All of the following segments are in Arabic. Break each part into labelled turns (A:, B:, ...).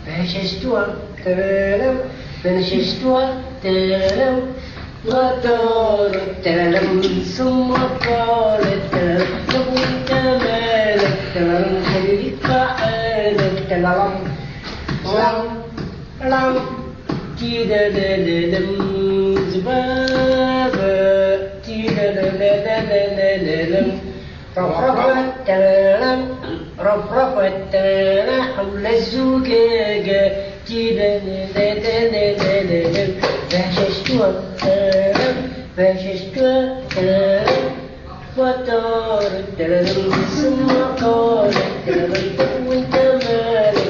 A: فهششتها وطارت ثم قالت لو انت مالك خليك حالك زبابة رفرفت حول الزجاجة فششتها وطارت ثم قالت وانت مالك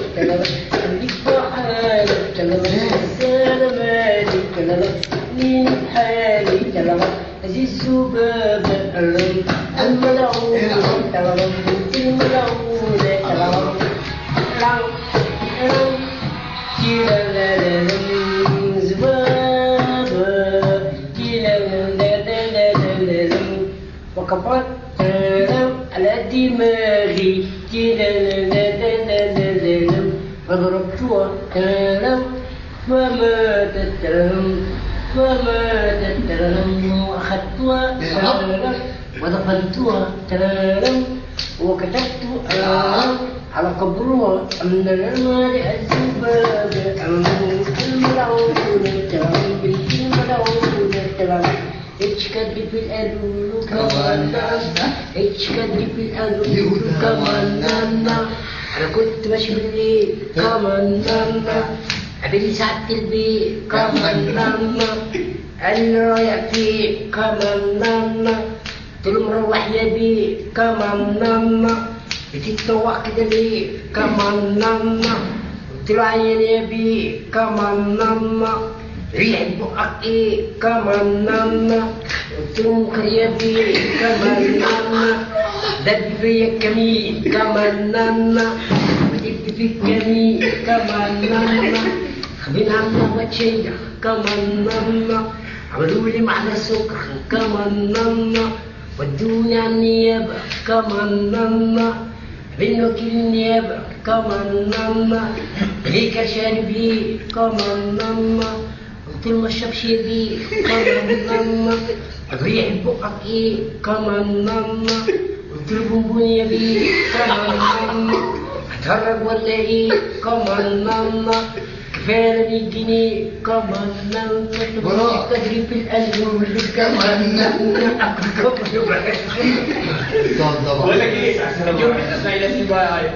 A: خليك بحالك انا مالك مين بحالي هذه الذبابة الملعونة وكبرت على دماغي وضربتها وماتت وأخذتها ودفنتها وكتبت على قبرها من المال الذبابة الملعونة اتشكد في الألول كمان أنا كنت ماشي بالليل كمان قابلني ساعة البيت كمان أنا رايح فيه كمان قلت له مروح يا بيه كمان بتتطوع كده ليه كمان قلت له عيان يا بيه كمان ريح بقك ايه كمان قلت له منكر يا بيه كمان دب فيا الكمين كمان ودب في الكمين كمان خبين عمنا وتشيع كمان عملوا لي معنا سكر كمان ودوني على النيابة كمان بين وكيل النيابة كمان ليك شارب ليه كمان قلت له ما اشربش بيه كمان ريح بقك ايه كمان قلت له بونبون يا بيه كمان هتهرج ولا ايه كمان كفايه 100 جنيه كمان تجري في القلب كمان
B: بقول لك ايه عشان اليوم احنا اسماعيل ياسين بقى يعيط